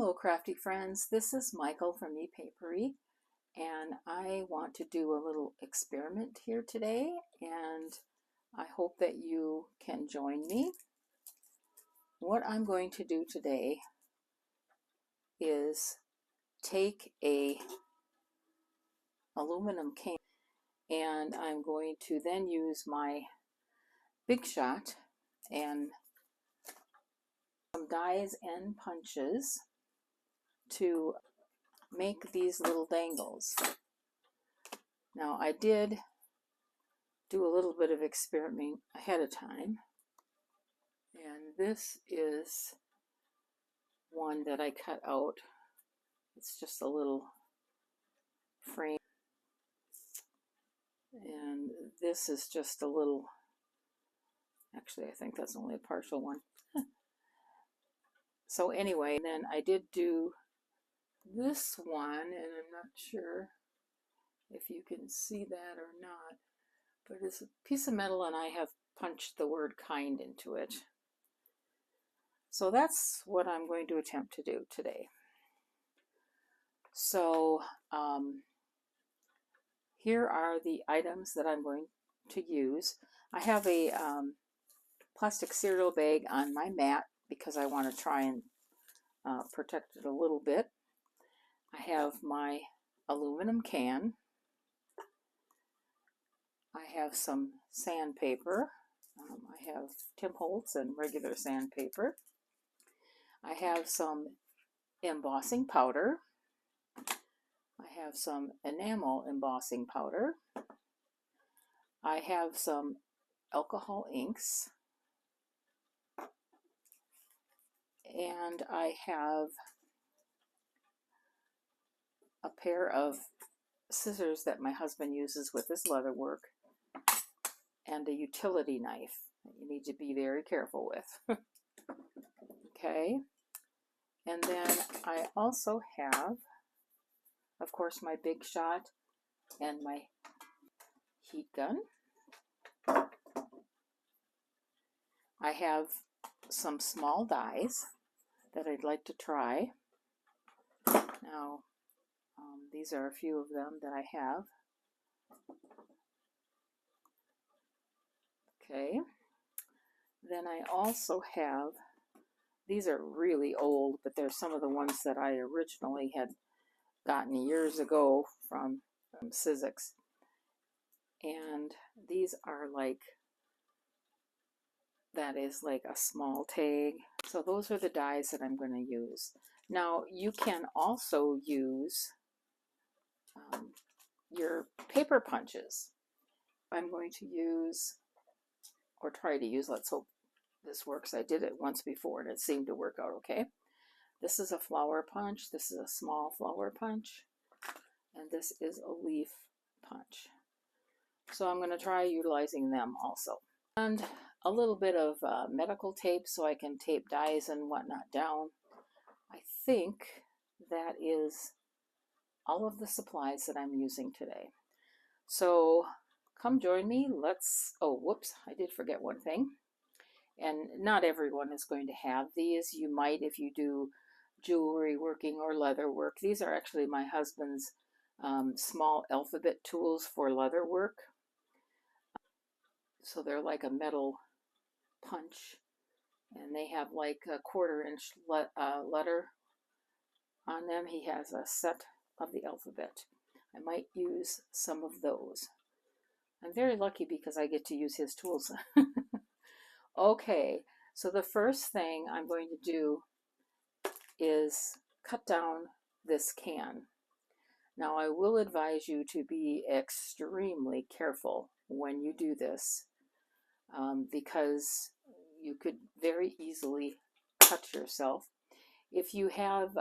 Hello crafty friends, this is Michael from ePapery, and I want to do a little experiment here today, and I hope that you can join me. What I'm going to do today is take a aluminum can, and I'm going to then use my Big Shot and some dies and punches to make these little dangles. Now I did do a little bit of experimenting ahead of time, and this is one that I cut out. It's just a little frame, and this is just a little, actually I think that's only a partial one. So anyway, then I did do this one, and I'm not sure if you can see that or not, but it's a piece of metal and I have punched the word kind into it. So that's what I'm going to attempt to do today. So here are the items that I'm going to use. I have a plastic cereal bag on my mat because I want to try and protect it a little bit. I have my aluminum can. I have some sandpaper. I have Tim Holtz and regular sandpaper. I have some embossing powder. I have some enamel embossing powder. I have some alcohol inks. And I have a pair of scissors that my husband uses with his leather work, and a utility knife that you need to be very careful with. Okay, and then I also have, of course, my Big Shot and my heat gun. I have some small dies that I'd like to try. Now, these are a few of them that I have. Okay, then I also have, these are really old, but they're some of the ones that I originally had gotten years ago from Sizzix. And these are like, that is like a small tag. So those are the dies that I'm going to use. Now you can also use your paper punches. I'm going to use, or try to use, let's hope this works. I did it once before and it seemed to work out okay. This is a flower punch, this is a small flower punch, and this is a leaf punch. So I'm going to try utilizing them also. And a little bit of medical tape so I can tape dies and whatnot down. I think that is all of the supplies that I'm using today. So come join me. Let's, oh whoops, I did forget one thing. And not everyone is going to have these. You might if you do jewelry working or leather work. These are actually my husband's small alphabet tools for leather work. So they're like a metal punch, and they have like a 1/4-inch letter on them. He has a set of the alphabet. I might use some of those. I'm very lucky because I get to use his tools. Okay, so the first thing I'm going to do is cut down this can. Now I will advise you to be extremely careful when you do this, because you could very easily cut yourself. If you have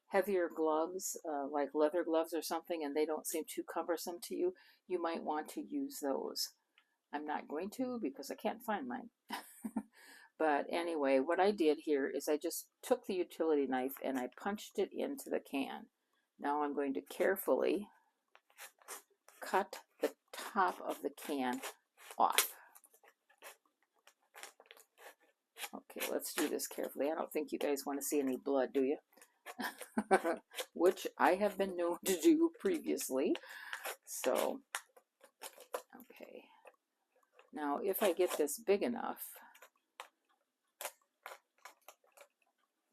heavier gloves, like leather gloves or something, and they don't seem too cumbersome to you, you might want to use those. I'm not going to because I can't find mine. But anyway, what I did here is I just took the utility knife and I punched it into the can. Now I'm going to carefully cut the top of the can off. Okay, let's do this carefully. I don't think you guys want to see any blood, do you? which I have been known to do previously. So, okay. Now, if I get this big enough,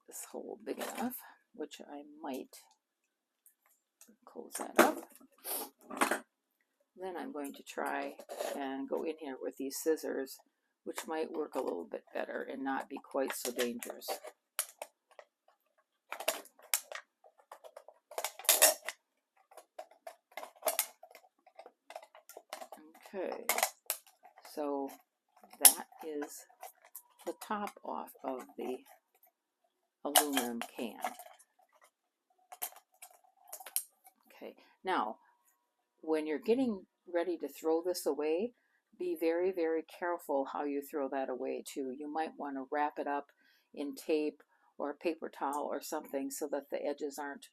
this hole big enough, which I might close that up, then I'm going to try and go in here with these scissors, which might work a little bit better and not be quite so dangerous. Okay, so that is the top off of the aluminum can. Okay, now when you're getting ready to throw this away, be very, very careful how you throw that away too. You might want to wrap it up in tape or a paper towel or something so that the edges aren't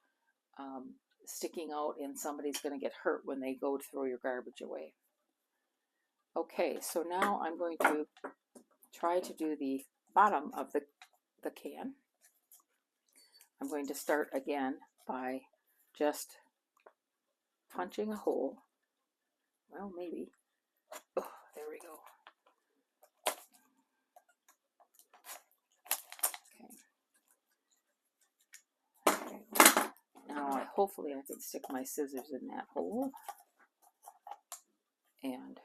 sticking out and somebody's going to get hurt when they go to throw your garbage away. Okay, so now I'm going to try to do the bottom of the can. I'm going to start again by just punching a hole. Well, maybe. Oh, there we go. Okay. Now, hopefully I can stick my scissors in that hole. And,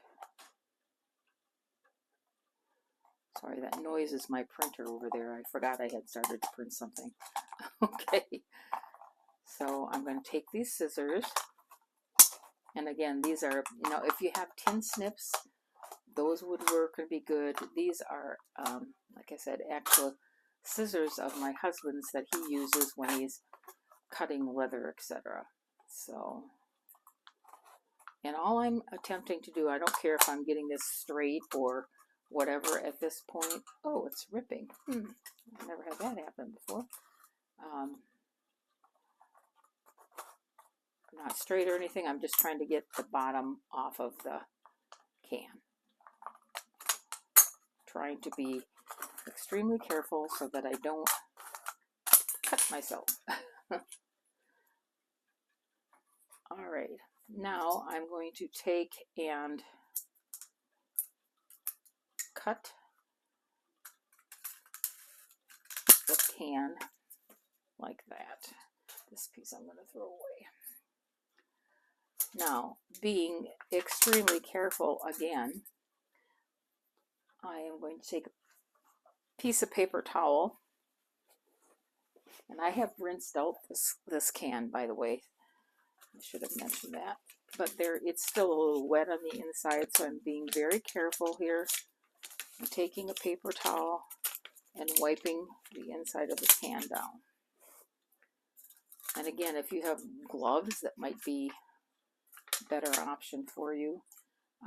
sorry, that noise is my printer over there. I forgot I had started to print something. Okay. So I'm going to take these scissors. And again, these are, you know, if you have tin snips, those would work and be good. These are, like I said, actual scissors of my husband's that he uses when he's cutting leather, etc. So, and all I'm attempting to do, I don't care if I'm getting this straight or whatever at this point. Oh, it's ripping. I've never had that happen before. Not straight or anything. I'm just trying to get the bottom off of the can. Trying to be extremely careful so that I don't cut myself. All right, now I'm going to take and cut the can like that. This piece I'm going to throw away. Now, being extremely careful again, I am going to take a piece of paper towel, and I have rinsed out this can, by the way. I should have mentioned that. But it's still a little wet on the inside, so I'm being very careful here. I'm taking a paper towel and wiping the inside of the can down. And again, if you have gloves, that might be a better option for you.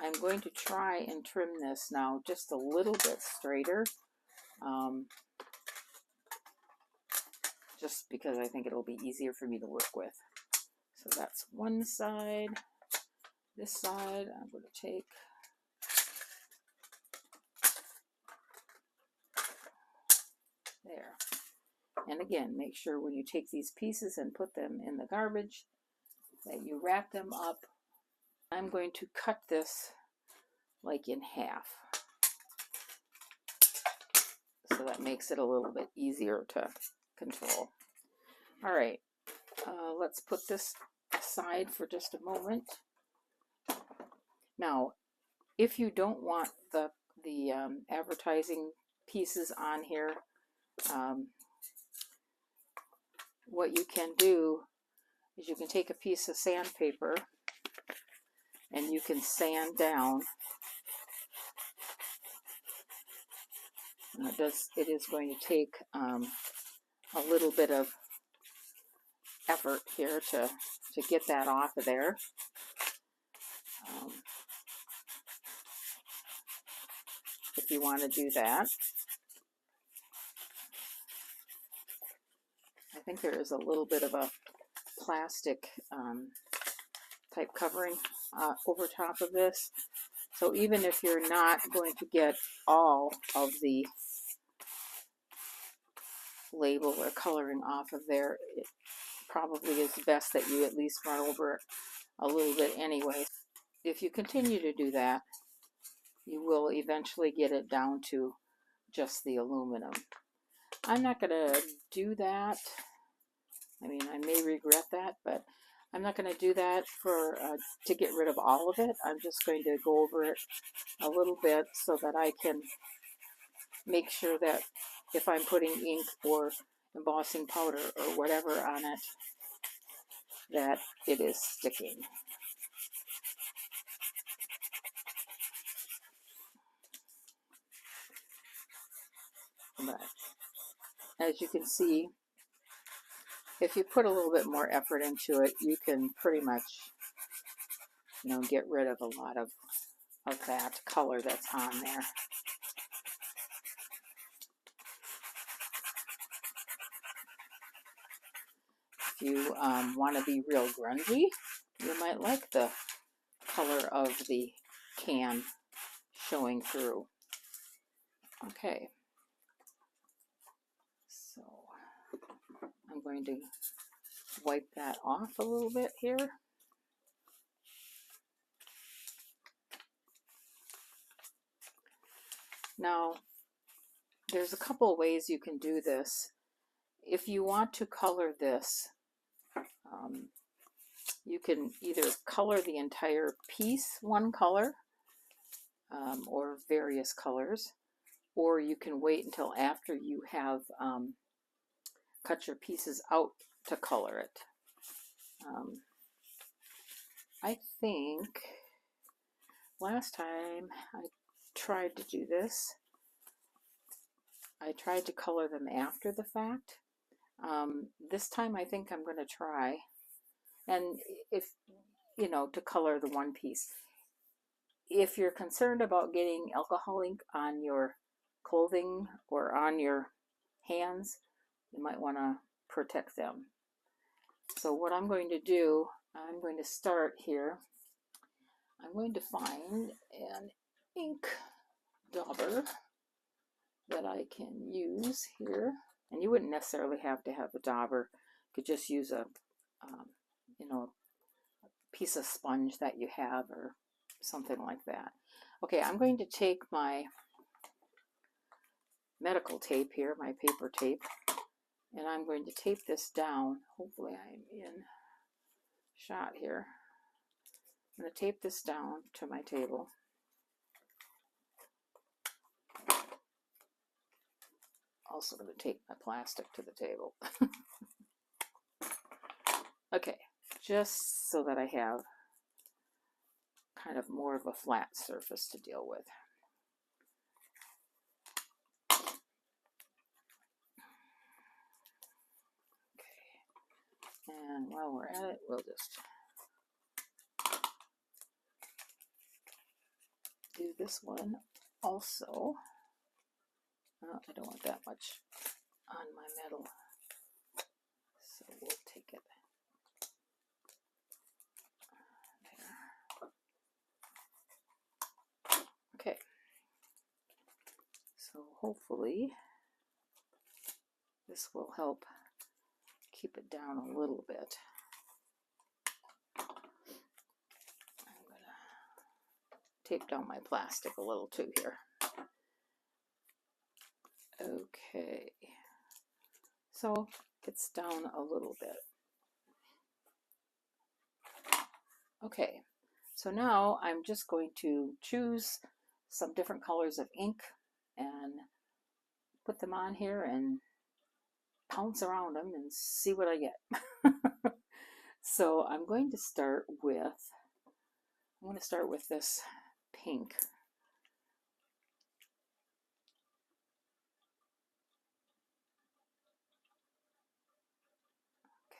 I'm going to try and trim this now just a little bit straighter, just because I think it'll be easier for me to work with. So that's one side. This side I'm going to take there. And again, make sure when you take these pieces and put them in the garbage that you wrap them up. I'm going to cut this like in half. So that makes it a little bit easier to control. All right, let's put this aside for just a moment. Now, if you don't want the advertising pieces on here, what you can do is you can take a piece of sandpaper and you can sand down. And it is going to take a little bit of effort here to get that off of there. If you want to do that. I think there is a little bit of a plastic type covering over top of this. So even if you're not going to get all of the label or coloring off of there, it probably is best that you at least run over it a little bit anyway. If you continue to do that, you will eventually get it down to just the aluminum. I'm not going to do that. I mean, I may regret that, but I'm not going to do that for to get rid of all of it. I'm just going to go over it a little bit so that I can make sure that if I'm putting ink or embossing powder or whatever on it, that it is sticking. But as you can see, if you put a little bit more effort into it, you can pretty much, get rid of a lot of that color that's on there. If you want to be real grungy, you might like the color of the can showing through. Okay, so I'm going to wipe that off a little bit here. Now, there's a couple of ways you can do this. If you want to color this, you can either color the entire piece one color or various colors, or you can wait until after you have cut your pieces out to color it. I think last time I tried to do this, I tried to color them after the fact. This time I think I'm going to try, and if to color the one piece. If you're concerned about getting alcohol ink on your clothing or on your hands, you might want to protect them. So what I'm going to do, I'm going to start here. I'm going to find an ink dauber that I can use here. And you wouldn't necessarily have to have a dauber. You could just use a piece of sponge that you have or something like that. Okay, I'm going to take my medical tape here, my paper tape, and I'm going to tape this down. Hopefully I'm in shot here. I'm going to tape this down to my table. Also going to tape my plastic to the table. Okay, just so that I have kind of more of a flat surface to deal with. Okay, and while we're at it, we'll just do this one also. Oh, I don't want that much on my metal, so we'll take it there. Okay, so hopefully this will help keep it down a little bit. I'm going to tape down my plastic a little too here. Okay, so it's down a little bit. Okay, so now I'm just going to choose some different colors of ink and put them on here and pounce around them and see what I get. So I'm going to start with this pink.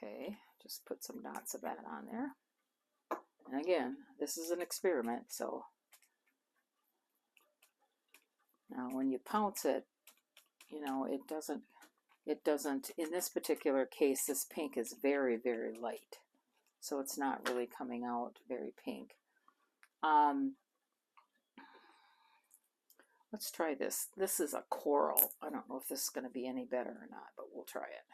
Okay, just put some dots of that on there. And again, this is an experiment, so now when you pounce it, it doesn't, in this particular case, this pink is very, very light. So it's not really coming out very pink. Let's try this. This is a coral. I don't know if this is going to be any better or not, but we'll try it.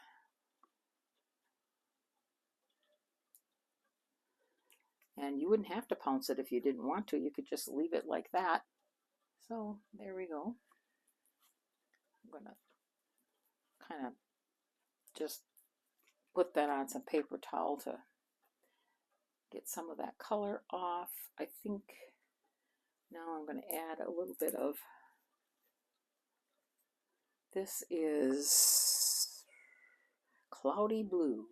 And you wouldn't have to pounce it if you didn't want to. You could just leave it like that. So there we go. I'm going to kind of just put that on some paper towel to get some of that color off. I think now I'm going to add a little bit of, this is cloudy blue.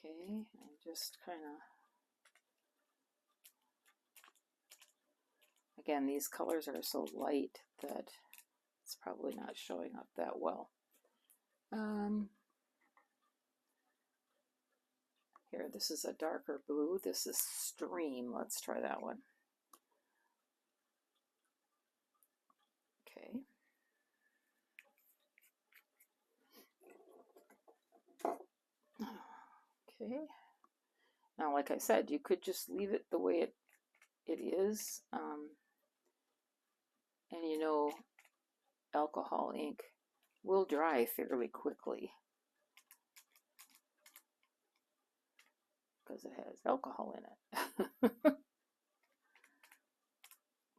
Okay, and just kind of, again, these colors are so light that it's probably not showing up that well. Here, this is a darker blue. This is Stream. Let's try that one. Okay. Okay. Now, like I said, you could just leave it the way it is. And you know, alcohol ink will dry fairly quickly because it has alcohol in it.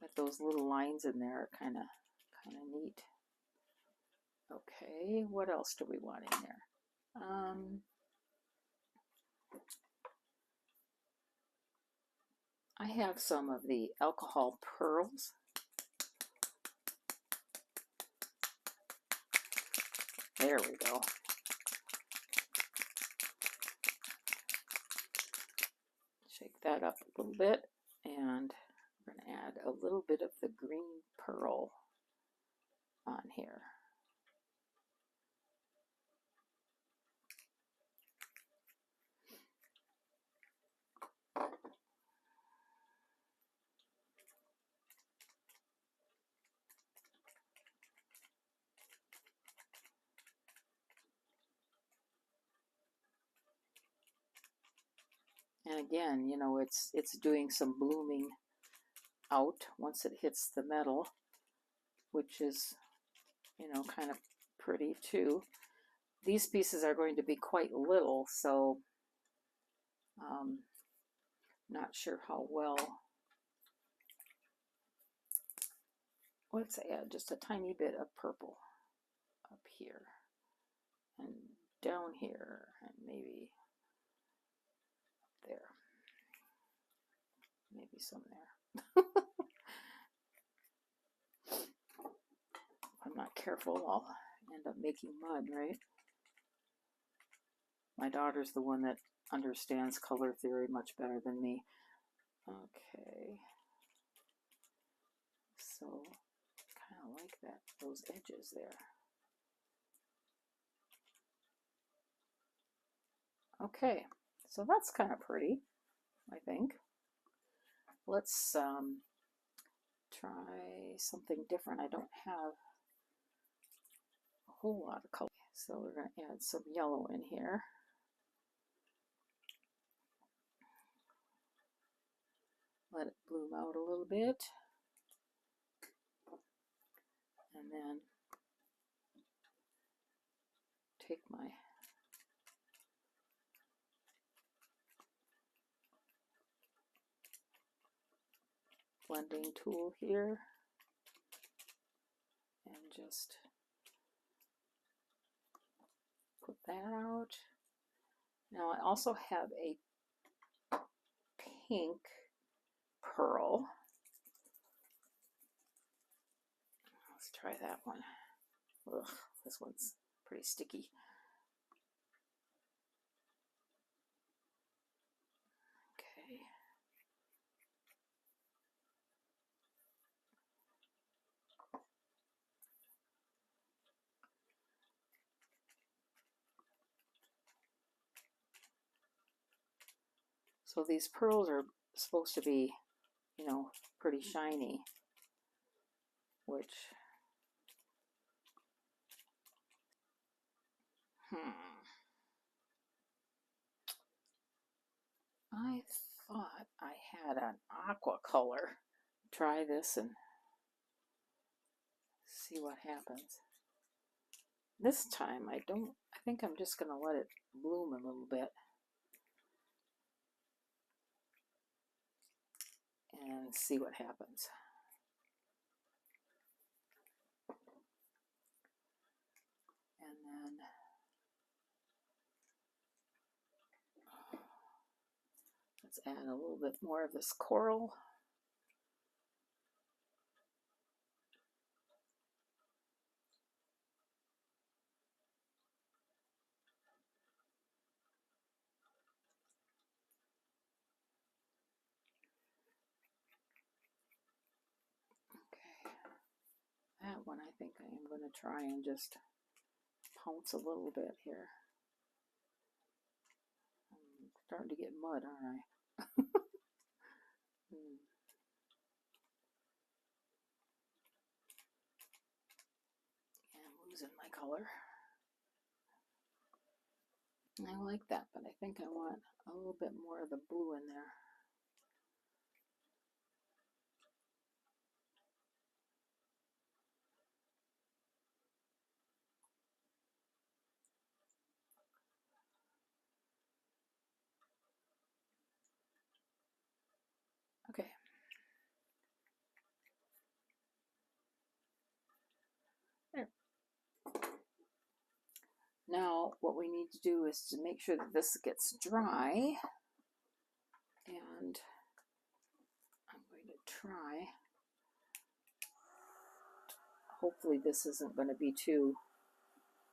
But those little lines in there are kind of neat. Okay, what else do we want in there? I have some of the alcohol pearls. There we go. Shake that up a little bit, and we're going to add a little bit of the green pearl on here. And again, you know, it's doing some blooming out once it hits the metal, which is, you know, kind of pretty too. These pieces are going to be quite little, so not sure how well. Let's add just a tiny bit of purple up here and down here, and maybe there. Maybe some there. If I'm not careful, I'll end up making mud, right? My daughter's the one that understands color theory much better than me. Okay. So, kind of like that, those edges there. Okay, so that's kind of pretty, I think. Let's try something different. I don't have a whole lot of color, so we're going to add some yellow in here. Let it bloom out a little bit. And then take my blending tool here and just put that out. Now I also have a pink pearl. Let's try that one. Ugh, this one's pretty sticky. Okay. So these pearls are supposed to be, you know, pretty shiny, which I thought I had an aqua color. Try this and see what happens. This time I think I'm just going to let it bloom a little bit and see what happens. And then let's add a little bit more of this coral. That one I think I am going to try and just pounce a little bit here. I'm starting to get mud, aren't I? And I'm losing my color. I like that, but I think I want a little bit more of the blue in there. Okay. There. Now what we need to do is to make sure that this gets dry. And I'm going to try. Hopefully this isn't going to be too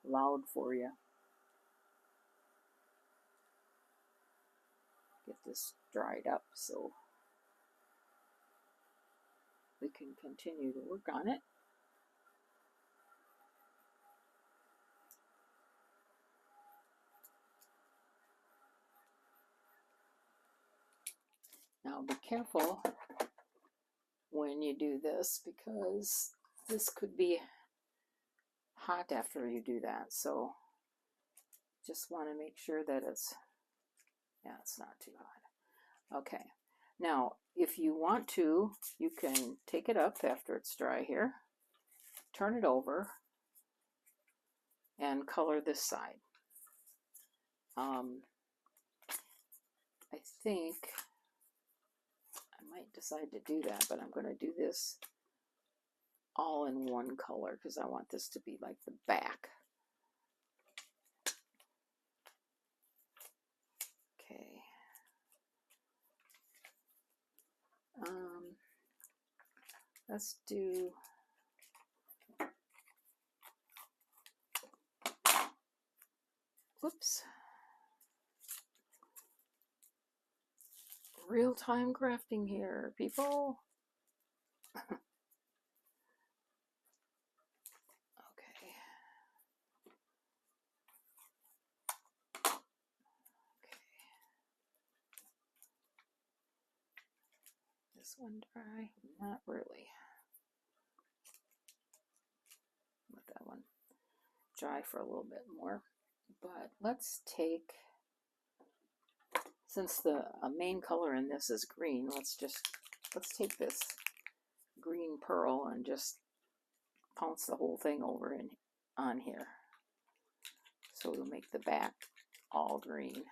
loud for you. Get this dried up so we can continue to work on it. Now be careful when you do this because this could be hot after you do that. So just want to make sure that it's not too hot. Okay. Now, if you want to, you can take it up after it's dry here, turn it over, and color this side. I think I might decide to do that, but I'm going to do this all in one color because I want this to be like the back. Okay. Let's do whoops. Real-time crafting here, people. Okay. This one dry? Not really. Let that one dry for a little bit more. But let's take, since the main color in this is green, let's take this green pearl and just pounce the whole thing over on here. So we'll make the back all green.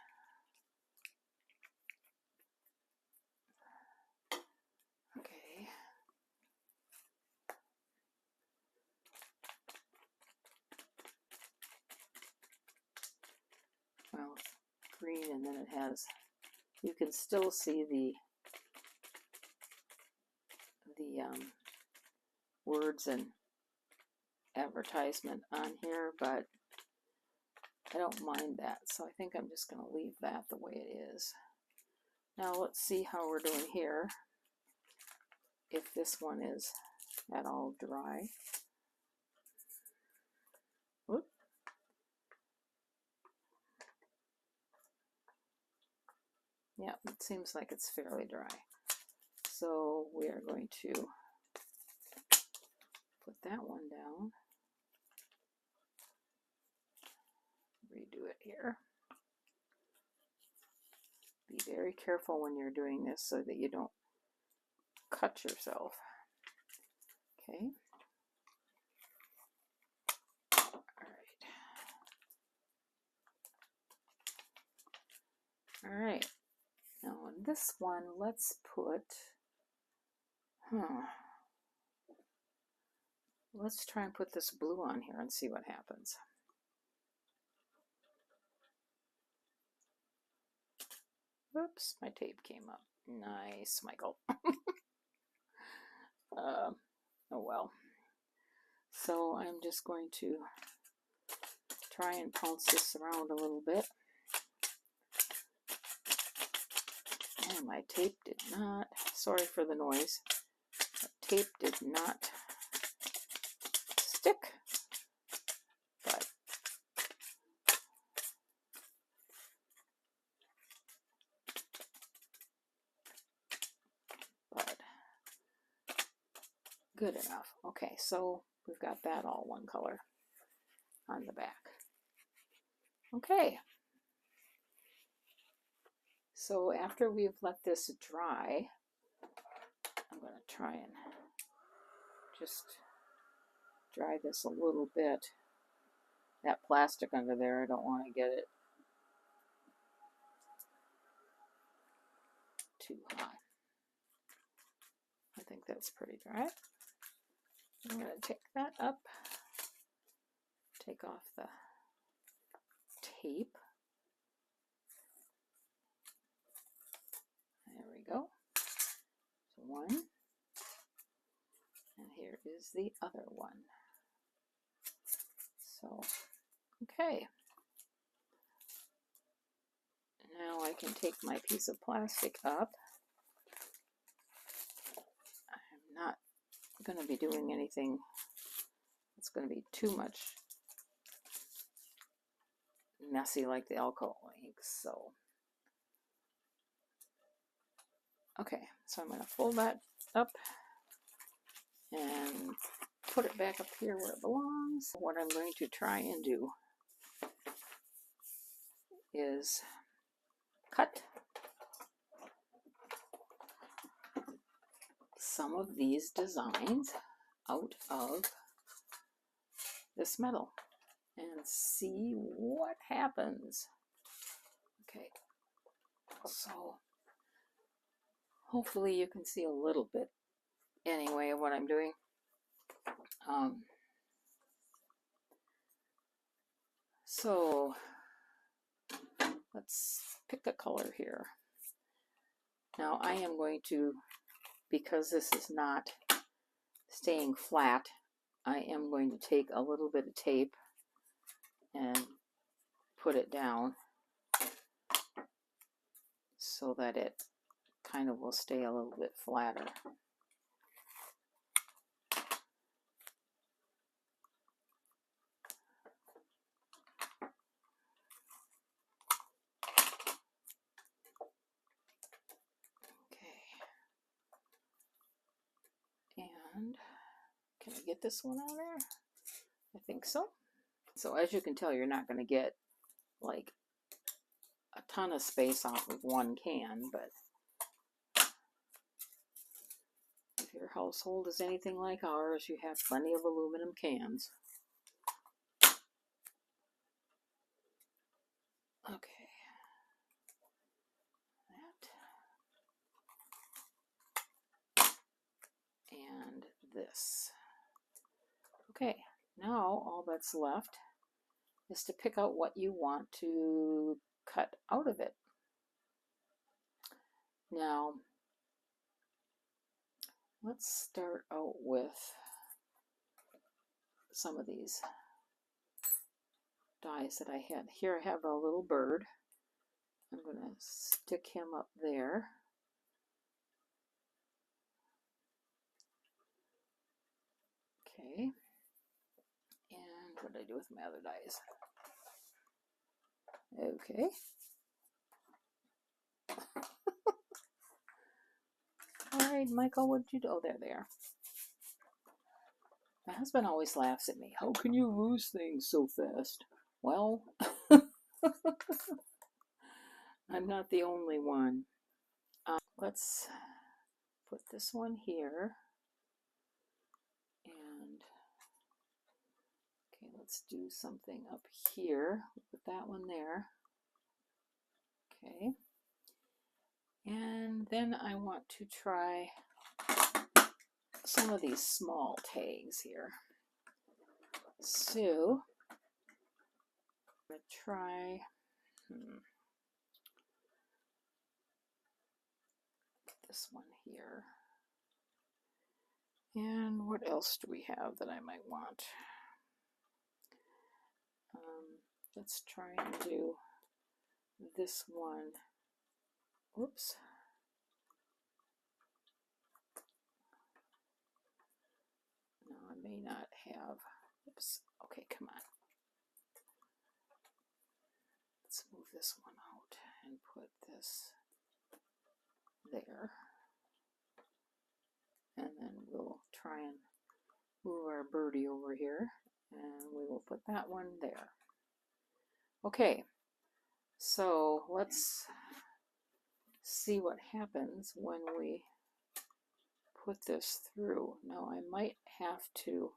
Okay. Well, it's green and then it has, you can still see the words and advertisement on here, but I don't mind that, so I think I'm just going to leave that the way it is. Now let's see how we're doing here, if this one is at all dry. Whoop. Yeah, it seems like it's fairly dry. So we are going to put that one down. here. Be very careful when you're doing this so that you don't cut yourself. Okay. All right. Now on this one, let's put, let's try and put this blue on here and see what happens. Oops, my tape came up. Nice, Michael. Oh well. So I'm just going to try and pounce this around a little bit. And my tape did not, sorry for the noise, the tape did not stick, but good enough. Okay, so we've got that all one color on the back. Okay. So after we've let this dry, I'm going to try and just dry this a little bit. That plastic under there, I don't want to get it too hot. I think that's pretty dry. I'm going to take that up, take off the tape. There we go. So one, and here is the other one. So, okay. Now I can take my piece of plastic up. I'm not going to be doing anything that's going to be too much messy like the alcohol ink. So, okay, so I'm going to fold that up and put it back up here where it belongs. What I'm going to try and do is cut some of these designs out of this metal and see what happens. Okay, so hopefully you can see a little bit anyway of what I'm doing. So let's pick a color here. Now I am going to, because this is not staying flat, I am going to take a little bit of tape and put it down so that it kind of will stay a little bit flatter. And can I get this one on there? I think so. So as you can tell, you're not going to get like a ton of space off of one can, but if your household is anything like ours, you have plenty of aluminum cans. Okay. That. And this. Okay, now all that's left is to pick out what you want to cut out of it. Now, let's start out with some of these dies that I had. Here I have a little bird. I'm going to stick him up there. Okay. And what did I do with my other dies? Okay. All right, Michael, what did you do? Oh, there they are. My husband always laughs at me. How can you lose things so fast? Well, I'm not the only one. Let's put this one here. And okay, let's do something up here. Put that one there. Okay. And then I want to try some of these small tags here. So I'm going to try this one here. And what else do we have that I might want? Let's try and do this one. Whoops. No, I may not have. Oops. Okay, come on. Let's move this one out and put this there. And then we'll try and move our birdie over here, and we will put that one there. Okay, so let's see what happens when we put this through. Now I might have to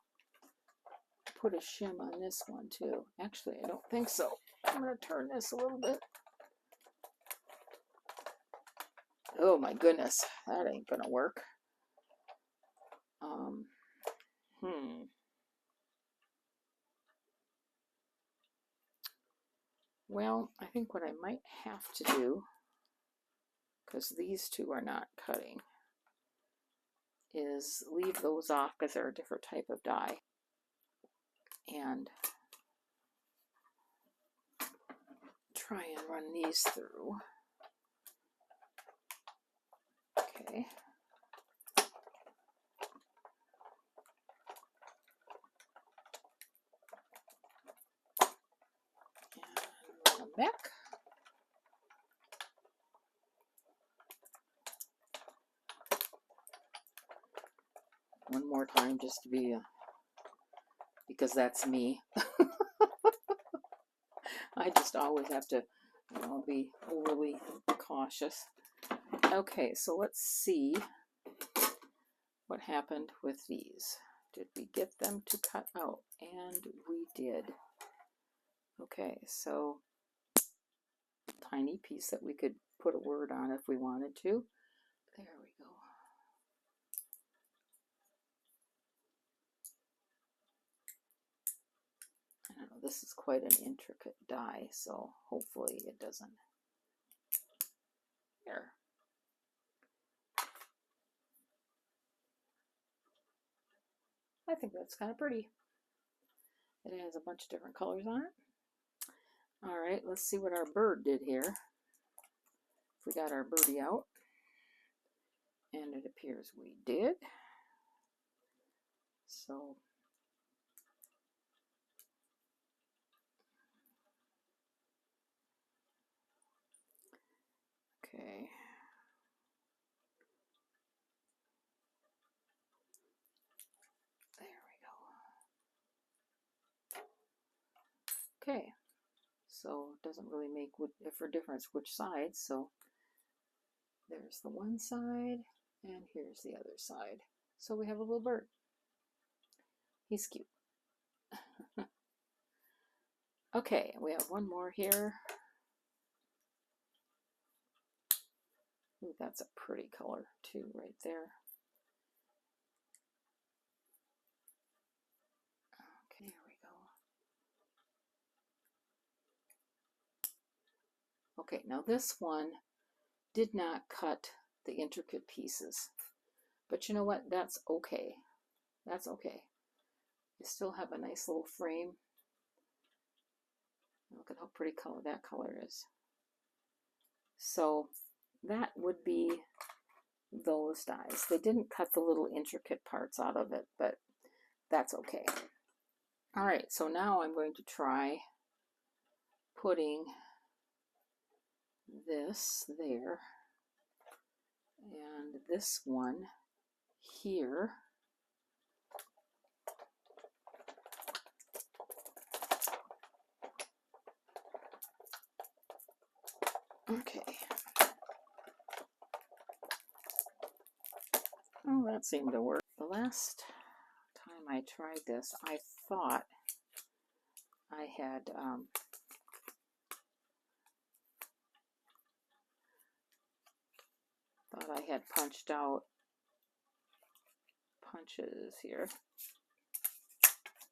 put a shim on this one too. Actually, I don't think so. I'm going to turn this a little bit. Oh my goodness, that ain't going to work. Well, I think what I might have to do, because these two are not cutting, is leave those off because they're a different type of die. And try and run these through. Okay. And run them back. One more time just to be, because that's me. I just always have to, be overly cautious. Okay, so let's see what happened with these. Did we get them to cut out? And we did. Okay, so tiny piece that we could put a word on if we wanted to. There we go. I don't know, this is quite an intricate die, so hopefully it doesn't. There. I think that's kind of pretty. It has a bunch of different colors on it. All right, let's see what our bird did here. If we got our birdie out. And it appears we did. So okay. There we go. Okay. So it doesn't really make a difference which side. So there's the one side and here's the other side. So we have a little bird. He's cute. Okay, we have one more here. Ooh, that's a pretty color too right there. Okay, here we go. Okay, now this one did not cut the intricate pieces. But you know what? That's okay. That's okay. You still have a nice little frame. Look at how pretty color that color is. So that would be those dies. They didn't cut the little intricate parts out of it, but that's okay. All right, so now I'm going to try putting this there and this one here. Okay. Oh, that seemed to work. The last time I tried this, I thought I had punched out punches here.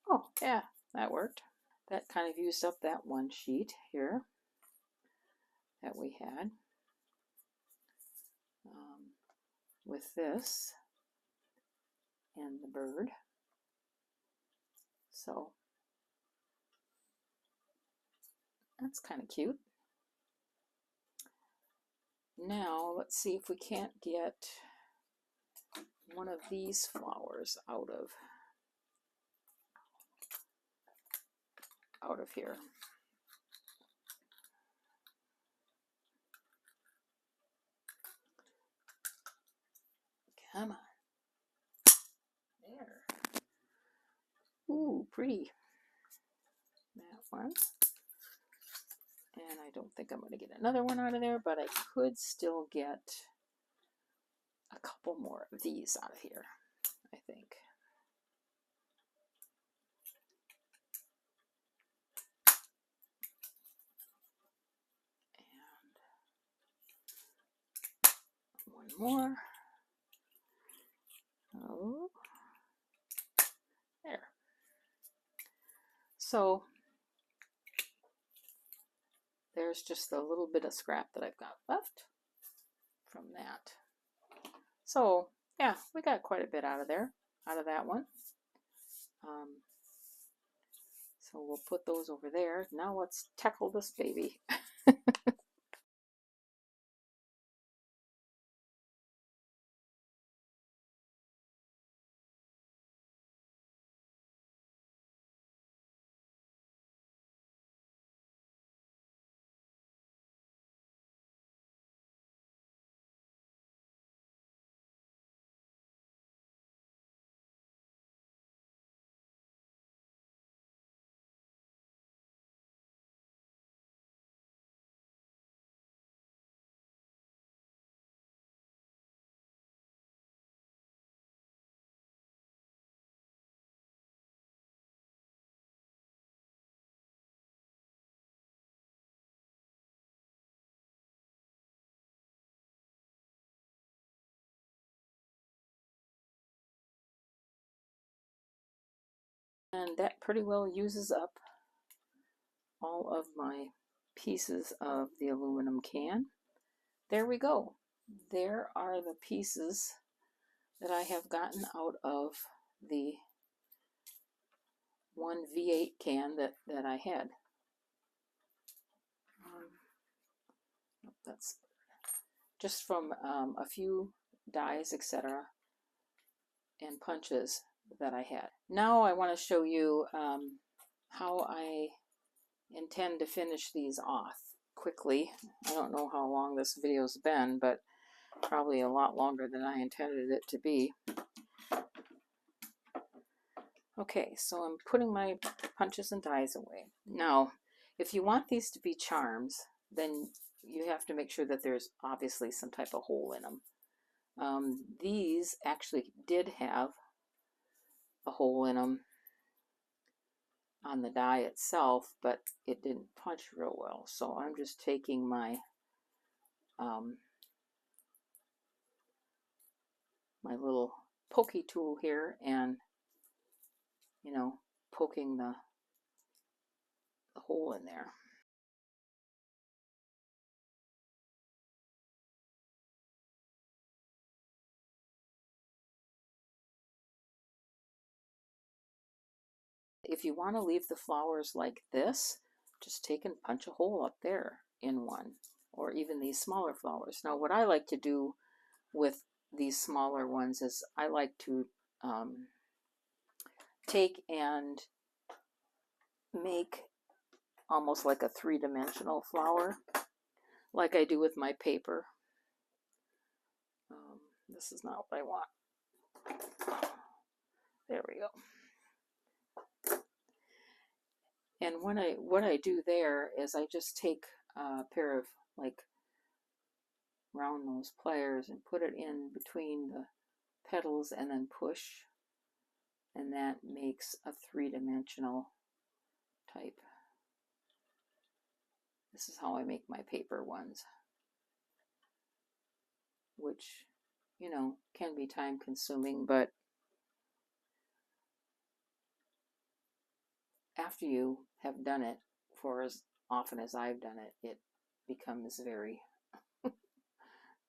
Oh, yeah, that worked. That kind of used up that one sheet here that we had. With this and the bird. So that's kind of cute. Now let's see if we can't get one of these flowers out of here. Come on. There. Ooh, pretty. That one. And I don't think I'm going to get another one out of there, but I could still get a couple more of these out of here, I think. And one more. Oh, there. So there's just a little bit of scrap that I've got left from that. So yeah, we got quite a bit out of there, out of that one. So we'll put those over there. Now let's tackle this baby. And that pretty well uses up all of my pieces of the aluminum can. There we go. There are the pieces that I have gotten out of the one V8 can that I had. That's just from a few dies, etc., and punches that I had. Now I want to show you how I intend to finish these off quickly. I don't know how long this video's been, but probably a lot longer than I intended it to be. Okay, so I'm putting my punches and dies away. Now, if you want these to be charms, then you have to make sure that there's obviously some type of hole in them. These actually did have a hole in them on the die itself, but it didn't punch real well. So I'm just taking my my little pokey tool here and, you know, poking the hole in there. If you want to leave the flowers like this, just take and punch a hole up there in one, or even these smaller flowers. Now what I like to do with these smaller ones is I like to take and make almost like a three-dimensional flower, like I do with my paper. This is not what I want. There we go. And what I do there is I just take a pair of like round nose pliers and put it in between the petals and then push, and that makes a three-dimensional type. This is how I make my paper ones, which, you know, can be time consuming, but after you have done it for as often as I've done it, it becomes very,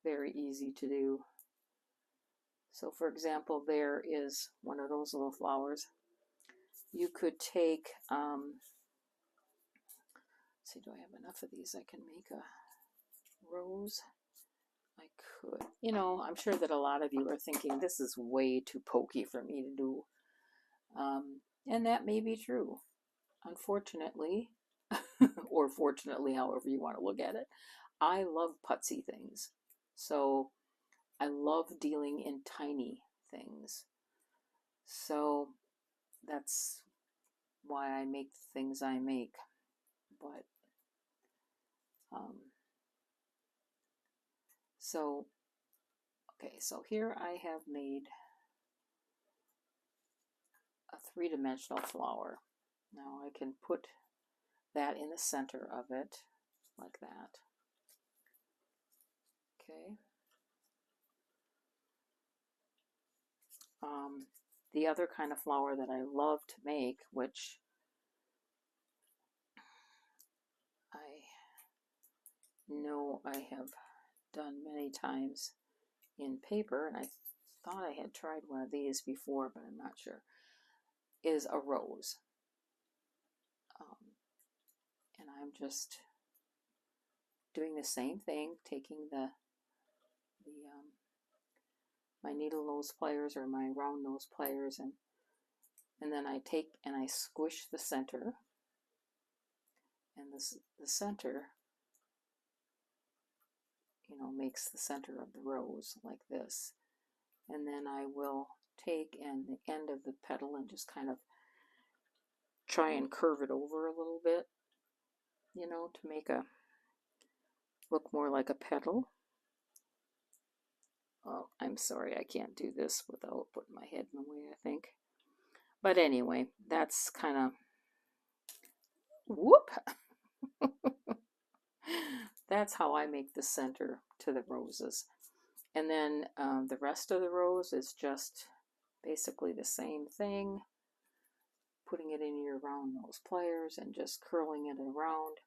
very easy to do. So for example, there is one of those little flowers. You could take, let's see, do I have enough of these? I can make a rose. I could. You know, I'm sure that a lot of you are thinking this is way too pokey for me to do. And that may be true. Unfortunately, or fortunately, however you want to look at it, I love putsy things. So I love dealing in tiny things. So that's why I make the things I make. But okay, so here I have made a three-dimensional flower. Now I can put that in the center of it like that. Okay. The other kind of flower that I love to make, which I know I have done many times in paper, and I thought I had tried one of these before, but I'm not sure, is a rose. And I'm just doing the same thing, taking my needle nose pliers or my round nose pliers, and then I take and I squish the center, and the center, you know, makes the center of the rose like this. And then I will take and the end of the petal and just kind of try and curve it over a little bit, you know, to make a look more like a petal. Oh, I'm sorry, I can't do this without putting my head in the way, I think. But anyway, that's kind of, whoop! That's how I make the center to the roses. And then the rest of the rose is just basically the same thing. Putting it in your round nose pliers and just curling it around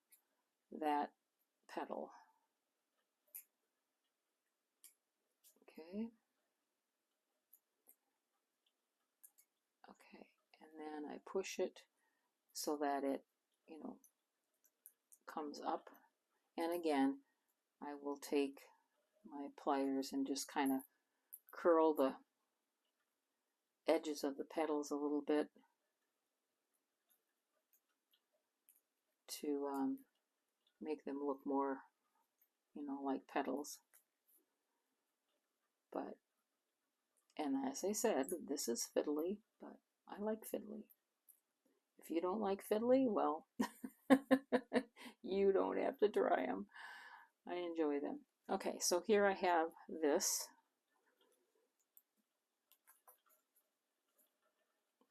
that petal. Okay. Okay, and then I push it so that it, you know, comes up. And again, I will take my pliers and just kind of curl the edges of the petals a little bit to make them look more, you know, like petals. But, and as I said, this is fiddly, but I like fiddly. If you don't like fiddly, well, you don't have to try them. I enjoy them. Okay, so here I have this.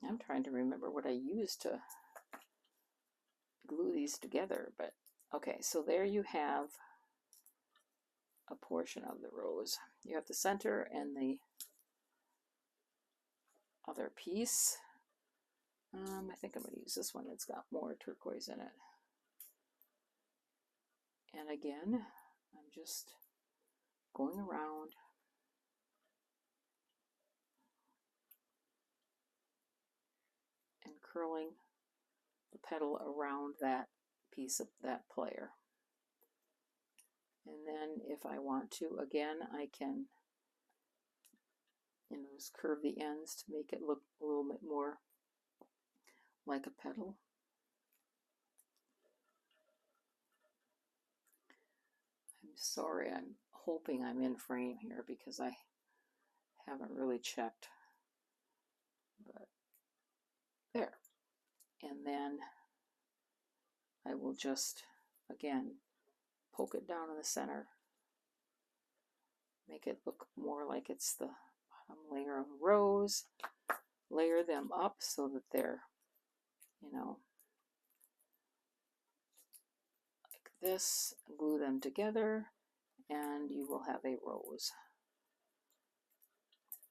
I'm trying to remember what I used to glue these together, but okay, so there you have a portion of the rose. You have the center and the other piece. I think I'm going to use this one. It's got more turquoise in it. And again, I'm just going around and curling the petal around that piece of that player. And then if I want to, again, I can, you know, just curve the ends to make it look a little bit more like a petal. I'm sorry, I'm hoping I'm in frame here because I haven't really checked. But there. And then I will just, again, poke it down in the center. make it look more like it's the bottom layer of rose. Layer them up so that they're, you know, like this. Glue them together and you will have a rose.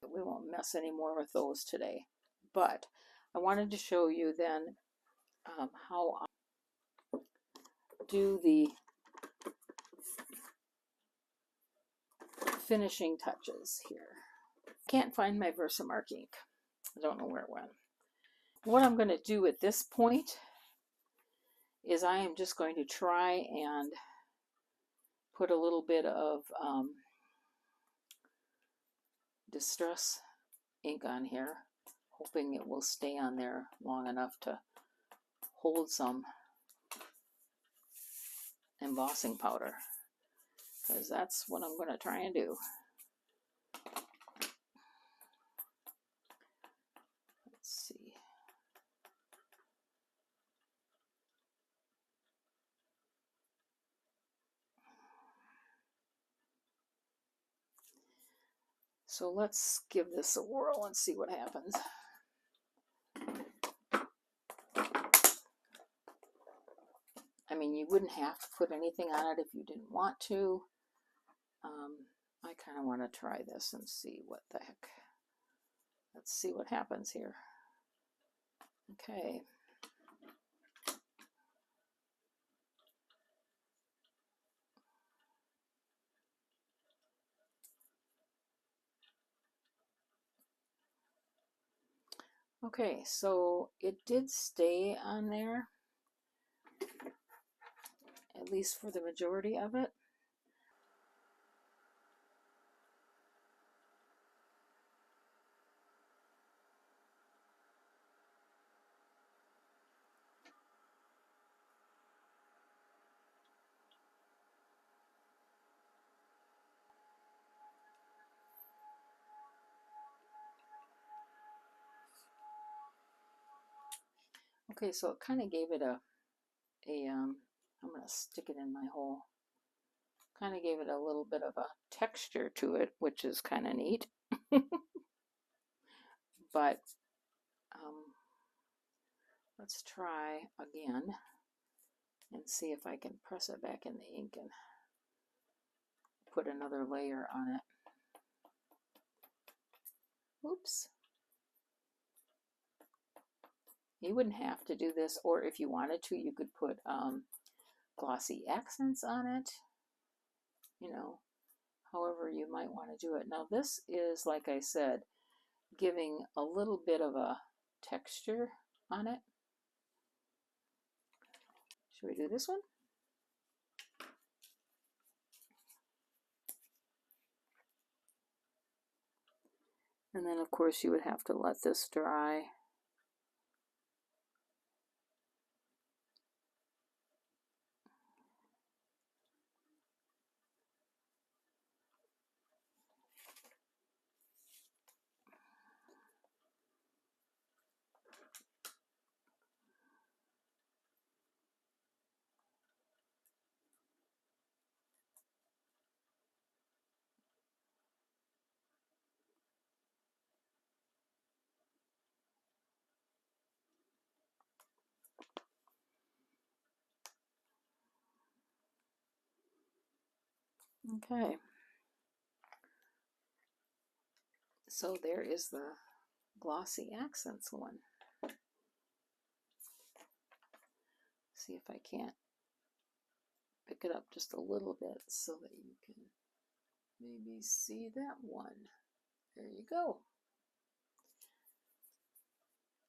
But we won't mess any more with those today. But I wanted to show you then how I do the finishing touches here. Can't find my Versamark ink. I don't know where it went. What I'm going to do at this point is I am just going to try and put a little bit of distress ink on here, hoping it will stay on there long enough to hold some embossing powder, because that's what I'm going to try and do. Let's see. So let's give this a whirl and see what happens. I mean, you wouldn't have to put anything on it if you didn't want to. I kind of want to try this and see what the heck. Let's see what happens here. Okay. Okay, so it did stay on there, at least for the majority of it. Okay, so it kind of gave it I'm going to stick it in my hole. Kind of gave it a little bit of a texture to it, which is kind of neat. But let's try again and see if I can press it back in the ink and put another layer on it. Oops. You wouldn't have to do this, or if you wanted to, you could put glossy accents on it, you know, however you might want to do it. Now this is, like I said, giving a little bit of a texture on it. Should we do this one? And then of course you would have to let this dry. Okay. So there is the glossy accents one. See if I can't pick it up just a little bit so that you can maybe see that one. There you go.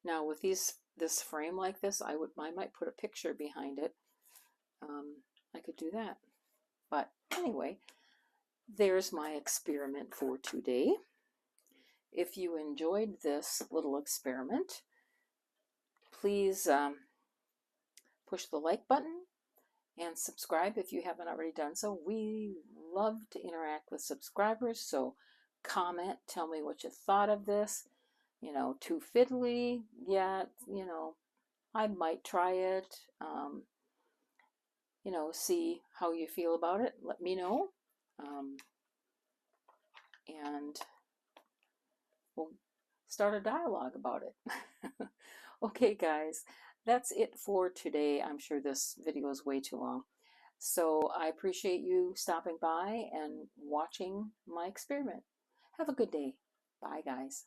Now with this frame like this, I might put a picture behind it. I could do that. But anyway, there's my experiment for today. If you enjoyed this little experiment, please push the like button and subscribe if you haven't already done so. We love to interact with subscribers, so comment, tell me what you thought of this. You know, too fiddly, yeah, you know, I might try it. You know, see how you feel about it. Let me know. and we'll start a dialogue about it. Okay, guys, that's it for today. I'm sure this video is way too long. So I appreciate you stopping by and watching my experiment. Have a good day. Bye, guys.